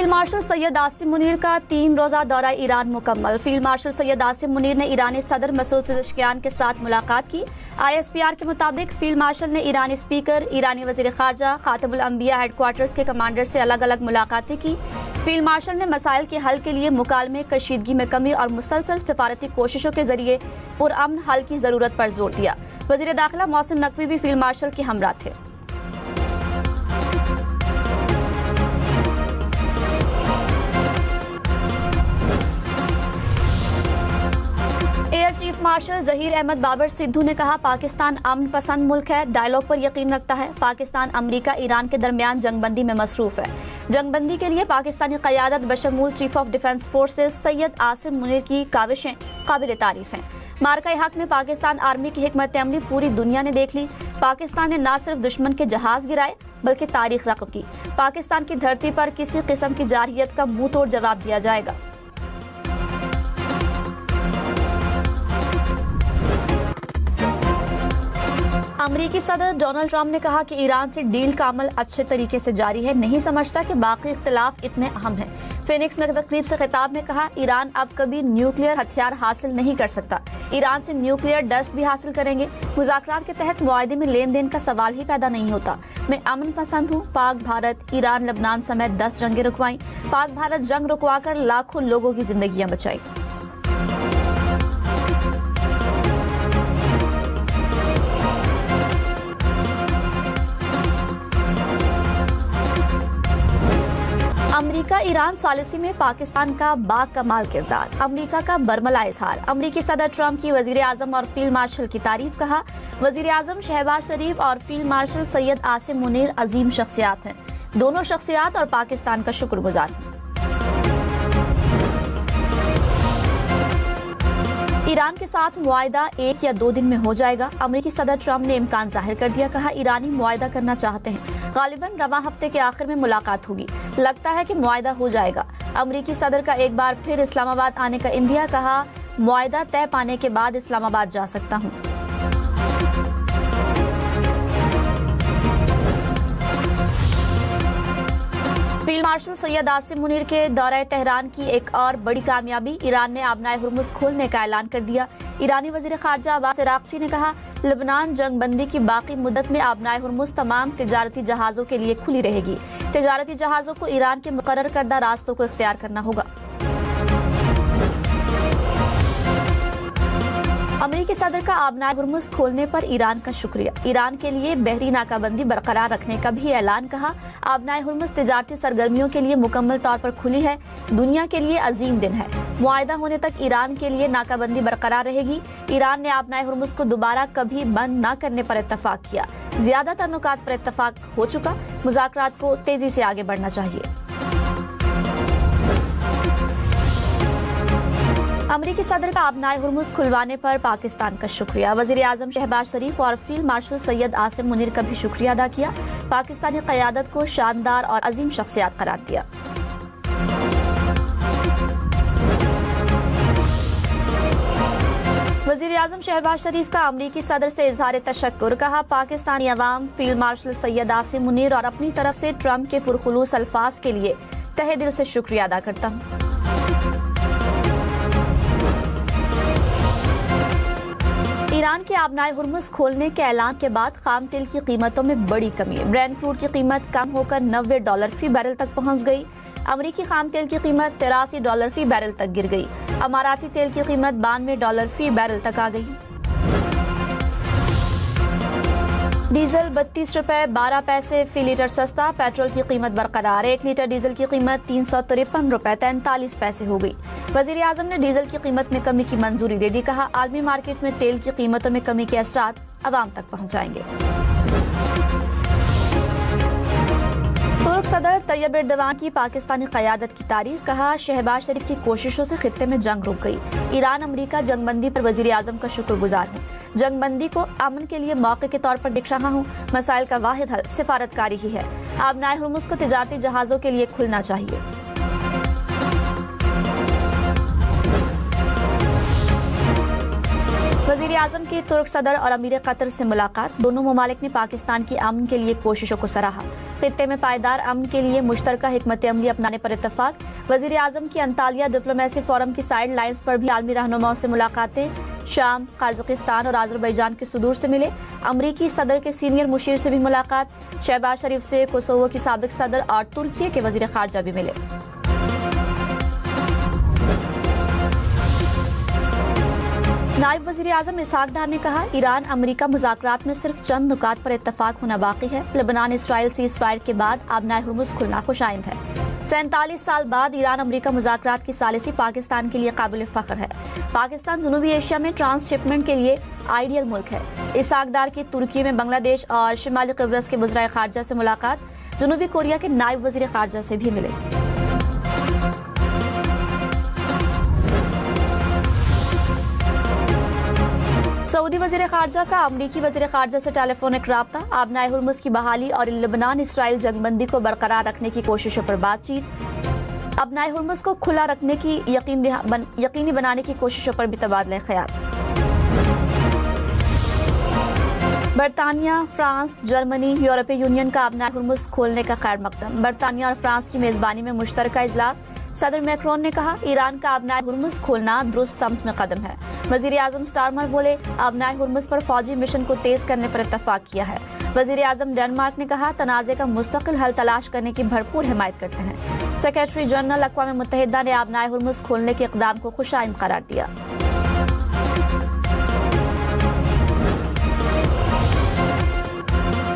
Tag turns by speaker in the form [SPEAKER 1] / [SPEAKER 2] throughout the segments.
[SPEAKER 1] Field marshal Syed Asim Munir का 3 रोज़ा दौरा ईरान मुकम्मल। फील्ड मार्शल सैयद आसिम मुनीर ने ईरानी सदर मसूद पेज़ेश्कियान के साथ मुलाकात की। ISPR के मुताबिक फील्ड मार्शल ने ईरानी स्पीकर, ईरानी वज़ीर ख़ारजा, खातिमुल अंबिया हेडक्वार्टर्स के कमांडर से अलग अलग मुलाकातें की। फील्ड मार्शल ने मसाइल के हल के लिए मुकालमे, कशीदगी में कमी और मुसलसल सिफारती कोशिशों के जरिए पुरअमन हल की ज़रूरत पर जोर दिया। वज़ीर दाखिला मोहसिन नकवी भी फील्ड मार्शल के हमरा थे। Air chief marshal Zaheer Ahmed Babar Sidhu ने कहा, पाकिस्तान अमन पसंद मुल्क है, डायलॉग पर यकीन रखता है। पाकिस्तान अमरीका ईरान के दरमियान जंगबंदी में मसरूफ है। जंगबंदी के लिए पाकिस्तानी क़यादत बशमूल chief of defence forces Syed Asim Munir की काविशें काबिल तारीफ हैं। मार्का हक में पाकिस्तान आर्मी की हिकमत अमली पूरी दुनिया ने देख ली। पाकिस्तान ने न सिर्फ दुश्मन के जहाज गिराए बल्कि तारीख रकम की। पाकिस्तान की धरती पर किसी किस्म की जारहियत का मुंह तोड़ जवाब दिया जाएगा। अमरीकी सदर डोनाल्ड ट्रंप ने कहा कि ईरान से डील का अमल अच्छे तरीके से जारी है, नहीं समझता कि बाकी इख्तिलाफ इतने अहम हैं। फिनिक्स में तकरीब से खिताब में कहा, ईरान अब कभी न्यूक्लियर हथियार हासिल नहीं कर सकता। ईरान से न्यूक्लियर डस्ट भी हासिल करेंगे। मुज़ाकरात के तहत मुआहदे में लेन देन का सवाल ही पैदा नहीं होता। मैं अमन पसंद हूँ। पाक भारत, ईरान, लबनान समेत 10 जंगें रुकवाई। पाक भारत जंग रुकवा कर लाखों लोगों की जिंदगियां बचाई। अमरीका ईरान सालिसी में पाकिस्तान का बाकमाल किरदार। अमरीका का बरमला इजहार। अमरीकी सदर ट्रंप की वजीर आजम और फील्ड मार्शल की तारीफ। कहा, वजीर आजम शहबाज शरीफ और फील्ड मार्शल सैयद आसिम मुनीर अजीम शख्सियात हैं। दोनों शख्सियात और पाकिस्तान का शुक्रगुजार हैं। ईरान के साथ मुआहदा 1 या 2 दिन में हो जाएगा। अमरीकी सदर ट्रंप ने इम्कान जाहिर कर दिया। कहा, ईरानी मुआहदा करना चाहते हैं। गालिबन रवां हफ्ते के आखिर में मुलाकात होगी। लगता है कि मुआहदा हो जाएगा। अमरीकी सदर का एक बार फिर इस्लामाबाद आने का इंदिया। कहा, मुआहदा तय पाने के बाद इस्लामाबाद जा सकता हूँ। फील्ड मार्शल सैयद आसिम मुनीर के दौरे तेहरान की एक और बड़ी कामयाबी। ईरान ने आबनाए हुर्मुज़ खोलने का ऐलान कर दिया। ईरानी वज़ीर ख़ारजा अब्बास अराग़ची ने कहा, लेबनान जंगबंदी की बाकी मुद्दत में आबनाए हुर्मुज़ तमाम तिजारती जहाज़ों के लिए खुली रहेगी। तिजारती जहाज़ों को ईरान के मुकर्रर करदा रास्तों को इख्तियार करना होगा। अमरीकी सदर का आबनाए हुर्मुज़ खोलने पर ईरान का शुक्रिया। ईरान के लिए बहरी नाकाबंदी बरकरार रखने का भी ऐलान। कहा, आबनाए हुर्मुज़ तिजारती सरगर्मियों के लिए मुकम्मल तौर पर खुली है। दुनिया के लिए अजीम दिन है। मुआहदा होने तक ईरान के लिए नाकाबंदी बरकरार रहेगी। ईरान ने आबनाए हुर्मुज़ को दोबारा कभी बंद न करने पर इत्तफाक किया। ज्यादातर नुकात पर इत्तफाक हो चुका। मुज़ाकरात को तेजी से आगे बढ़ना चाहिए। अमरीकी सदर का आबनाए हुर्मुज़ खुलवाने पर पाकिस्तान का शुक्रिया। वज़ीर आज़म शहबाज शरीफ और फील्ड मार्शल सैयद आसिम मुनीर का भी शुक्रिया अदा किया। पाकिस्तानी क़यादत को शानदार और अजीम शख्सियात करार दिया। वज़ीर आज़म शहबाज शरीफ का अमरीकी सदर से इजहार तशक्कुर। कहा, पाकिस्तानी अवाम, फील्ड मार्शल सैयद आसिम मुनीर और अपनी तरफ से ट्रंप के पुरखुलूस अल्फाज के लिए तहे दिल से शुक्रिया अदा करता हूँ। ईरान के आबनाए हुर्मुज़ खोलने के ऐलान के बाद खाम तेल की कीमतों में बड़ी कमी है। ब्रेंट क्रूड की कीमत कम होकर $90 फी बैरल तक पहुंच गई। अमरीकी खाम तेल की कीमत $83 फी बैरल तक गिर गई। अमाराती तेल की कीमत $92 फी बैरल तक आ गई। डीजल 32 रुपए 12 पैसे फी लीटर सस्ता। पेट्रोल की कीमत बरकरार। 1 लीटर डीजल की कीमत 353 रुपए 43 पैसे हो गई। वज़ीर आज़म ने डीजल की कीमत में कमी की मंजूरी दे दी। कहा, आलमी मार्केट में तेल की कीमतों में कमी के असरात अवाम तक पहुंचाएंगे। तुर्क सदर तैयब एर्दोगान की पाकिस्तानी क़यादत की तारीफ। कहा, शहबाज शरीफ की कोशिशों से खित्ते में जंग रुक गई। ईरान अमरीका जंगबंदी पर वज़ीर आज़म का शुक्रगुजार हूँ। जंगबंदी को अमन के लिए मौके के तौर पर दिख रहा हूँ। मसाइल का वाहिद हल सिफारतकारी ही है। आबनाए हुर्मुज़ को तिजारती जहाज़ों के लिए खुलना चाहिए। वज़ीर आज़म की तुर्क सदर और अमीर कतर से मुलाकात। दोनों ममालिक ने पाकिस्तान की अमन के लिए कोशिशों को सराहा। खित्ते में पायदार अमन के लिए मुश्तरका हिकमत अमली अपनाने पर इत्तफाक। वजीर आजम की अंतालिया डिप्लोमेसी फोरम की साइड लाइन्स पर भी आलमी रहनुमाओं से मुलाकातें। शाम, काज़ाकिस्तान और आज़रबाईजान के सुदूर से मिले। अमरीकी सदर के सीनियर मुशीर से भी मुलाकात। शहबाज शरीफ से कोसोवो की साबिक सदर और तुर्की के वजीर खारजा भी मिले। नायब वजीर आजम इसहाक डार ने कहा, ईरान अमरीका मुज़ाकरात में सिर्फ चंद नुकात पर इत्तफाक होना बाकी है। लेबनान इसराइल सीज़ फायर के बाद आबनाए हुर्मुज़ खुलना खुशाइंद है। 47 साल बाद ईरान अमरीका मुज़ाकरात की सालिसी पाकिस्तान के लिए काबिल फ़ख्र है। पाकिस्तान जनूबी एशिया में ट्रांसशिपमेंट के लिए आइडियल मुल्क है। इसहाक डार की तुर्की में बांग्लादेश और शिमाली क़िब्रस के वज़ीर ख़ारजा से मुलाकात। जनूबी कोरिया के नायब वज़ीर ख़ारजा से भी मिले। सऊदी वज़ीर ख़ारजा का अमरीकी वज़ीर ख़ारजा से टेलीफोनिक राब्ता। आबनाए हुर्मुज़ की बहाली और लेबनान इसराइल जंगबंदी को बरकरार रखने की कोशिशों पर बातचीत। आबनाए हुर्मुज़ को खुला रखने की यकीनी बनाने की कोशिशों पर भी तबादला ख्याल। बरतानिया, फ्रांस, जर्मनी, यूरोपीय यूनियन का आबनाए हुर्मुज़ खोलने का खैर मकदम। बरतानिया और फ्रांस की मेज़बानी में मुश्तरका इजलास। सदर मैक्रोन ने कहा, ईरान का आबनाए हुर्मुज़ खोलना दुरुस्त समत में कदम है। वज़ीर आज़म स्टारमर बोले, आबनाए हुर्मुज़ पर फौजी मिशन को तेज करने पर इत्तफाक किया है। वज़ीर आज़म डेनमार्क ने कहा, तनाज़े का मुस्तकिल हल तलाश करने की भरपूर हिमायत करते हैं। सेक्रेटरी जनरल अक़वाम मुत्तहिदा ने आबनाए हुर्मुज़ खोलने के इक़दाम को खुशाइंद करार दिया।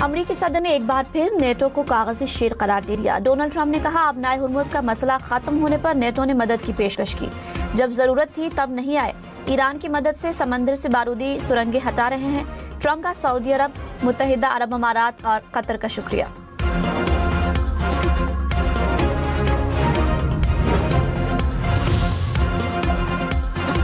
[SPEAKER 1] अमरीकी सदर ने एक बार फिर नेटो को कागजी शेर करार दे दिया। डोनाल्ड ट्रंप ने कहा, आबनाए हुर्मुज़ का मसला खत्म होने पर नेटो ने मदद की पेशकश की। जब जरूरत थी तब नहीं आए। ईरान की मदद से समंदर से बारूदी सुरंगें हटा रहे हैं। ट्रंप का सऊदी अरब, मुत्तहिदा अरब अमारात और कतर का शुक्रिया।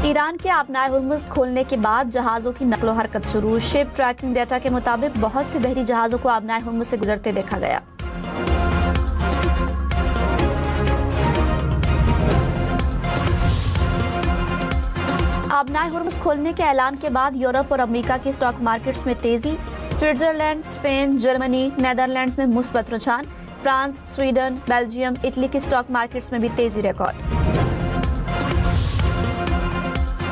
[SPEAKER 1] ईरान के आबनाए हुर्मुज़ खोलने के बाद जहाजों की नकलो हरकत शुरू। शिप ट्रैकिंग डेटा के मुताबिक बहुत से बहरी जहाजों को आबनाए हुर्मुज़ से गुजरते देखा गया। आबनाए हुर्मुज़ खोलने के ऐलान के बाद यूरोप और अमेरिका की स्टॉक मार्केट्स में तेजी। स्विट्जरलैंड, स्पेन, जर्मनी, नेदरलैंड्स में मुस्बत रुझान। फ्रांस, स्वीडन, बेल्जियम, इटली की स्टॉक मार्केट्स में भी तेजी रिकॉर्ड।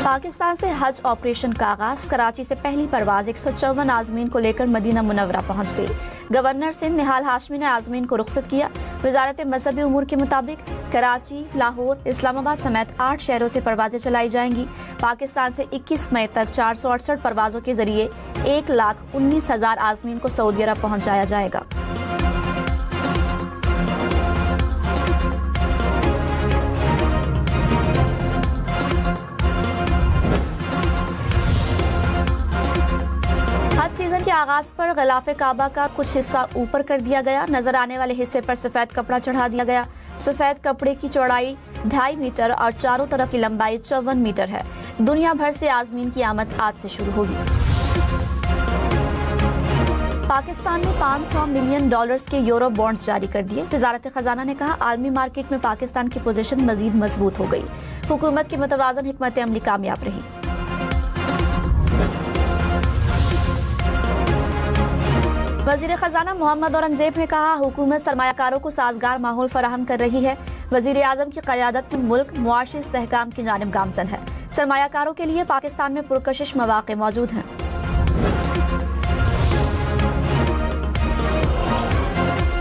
[SPEAKER 1] पाकिस्तान से हज ऑपरेशन का आगाज। कराची से पहली परवाज 154 आज़मीन को लेकर मदीना मुनव्वरा पहुंच गई। गवर्नर सिंध निहाल हाशमी ने आज़मीन को रुखसत किया। वजारत मजहबी उमूर के मुताबिक कराची, लाहौर, इस्लामाबाद समेत 8 शहरों से परवाजें चलाई जाएंगी। पाकिस्तान से 21 मई तक 468 परवाजों के जरिए 1,19,000 आज़मीन को सऊदी अरब पहुंचाया जाएगा। सीजन के आगाज पर गिलाफ़े काबा का कुछ हिस्सा ऊपर कर दिया गया। नजर आने वाले हिस्से पर सफेद कपड़ा चढ़ा दिया गया। सफेद कपड़े की चौड़ाई 2.5 मीटर और चारों तरफ की लंबाई 54 मीटर है। दुनिया भर से आज़मीन की आमद आज से शुरू होगी। पाकिस्तान ने $500 मिलियन के यूरो बॉन्ड्स जारी कर दिए। वजारत खजाना ने कहा, आलमी मार्केट में पाकिस्तान की पोजीशन मजीद मजबूत हो गई। हुकूमत की मुतवाज़न हिकमत अमली कामयाब रही। वजीर खजाना मोहम्मद औरंगजेब ने कहा, हुकूमत सरमायाकारों को साजगार माहौल फराहम कर रही है। वजीर आजम की क़यादत में मुल्क मुआशी इस्तेहकाम की जानिब गामजन है। सरमायाकारों के लिए पाकिस्तान में पुरकशिश मौक़े मौजूद हैं।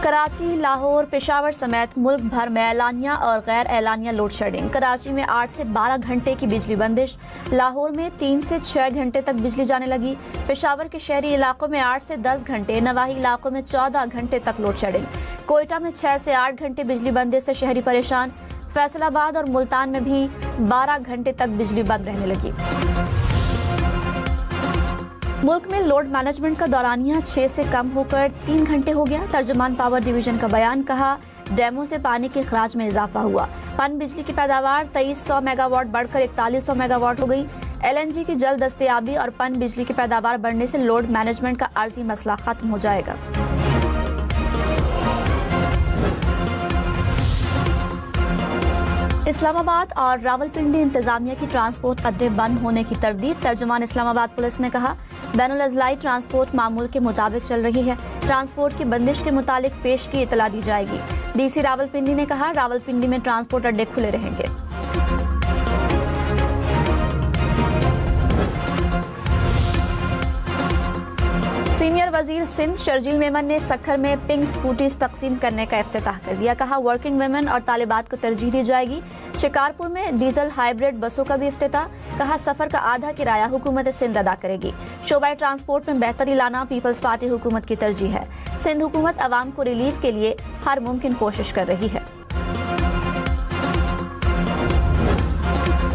[SPEAKER 1] कराची, लाहौर, पेशावर समेत मुल्क भर में एलानिया और गैर एलानिया लोड शेडिंग। कराची में 8 से 12 घंटे की बिजली बंदिश। लाहौर में 3 से 6 घंटे तक बिजली जाने लगी। पेशावर के शहरी इलाकों में 8 से 10 घंटे, नवाही इलाकों में 14 घंटे तक लोड शेडिंग। कोयटा में 6 से 8 घंटे बिजली बंदिश से शहरी परेशान। फैसलाबाद और मुल्तान में भी 12 घंटे तक बिजली बंद रहने लगी। मुल्क में लोड मैनेजमेंट का दौरानिया 6 से कम होकर 3 घंटे हो गया। तर्जुमान पावर डिवीजन का बयान, कहा, डैमों से पानी के अखराज में इजाफा हुआ। पन बिजली की पैदावार 2300 मेगावाट बढ़कर 4100 मेगावाट हो गई। LNG की जल्द दस्तयाबी और पन बिजली की पैदावार बढ़ने से लोड मैनेजमेंट का आर्जी मसला खत्म हो जाएगा। इस्लामाबाद और रावलपिंडी इंतजामिया की ट्रांसपोर्ट अड्डे बंद होने की तरदीद। तर्जुमान इस्लामाबाद पुलिस ने कहा, बैनुल अज़लाई ट्रांसपोर्ट मामूल के मुताबिक चल रही है। ट्रांसपोर्ट की बंदिश के मुतालिक पेश की इतला दी जाएगी। डीसी रावलपिंडी ने कहा, रावलपिंडी में ट्रांसपोर्ट अड्डे खुले रहेंगे। सीनियर वजीर सिंध शर्जील मेमन ने सखर में पिंक स्कूटीज तकसीम करने का इफ्तिताह कर दिया। कहा, वर्किंग वुमेन और तालिबात को तरजीह दी जाएगी। शिकारपुर में डीजल हाइब्रिड बसों का भी इफ्तिताह। कहा, सफर का आधा किराया हुकूमत सिंध अदा करेगी। शोबाए ट्रांसपोर्ट में बेहतरी लाना पीपल्स पार्टी हुकूमत की तरजीह है। सिंध हुकूमत अवाम को रिलीफ के लिए हर मुमकिन कोशिश कर रही है।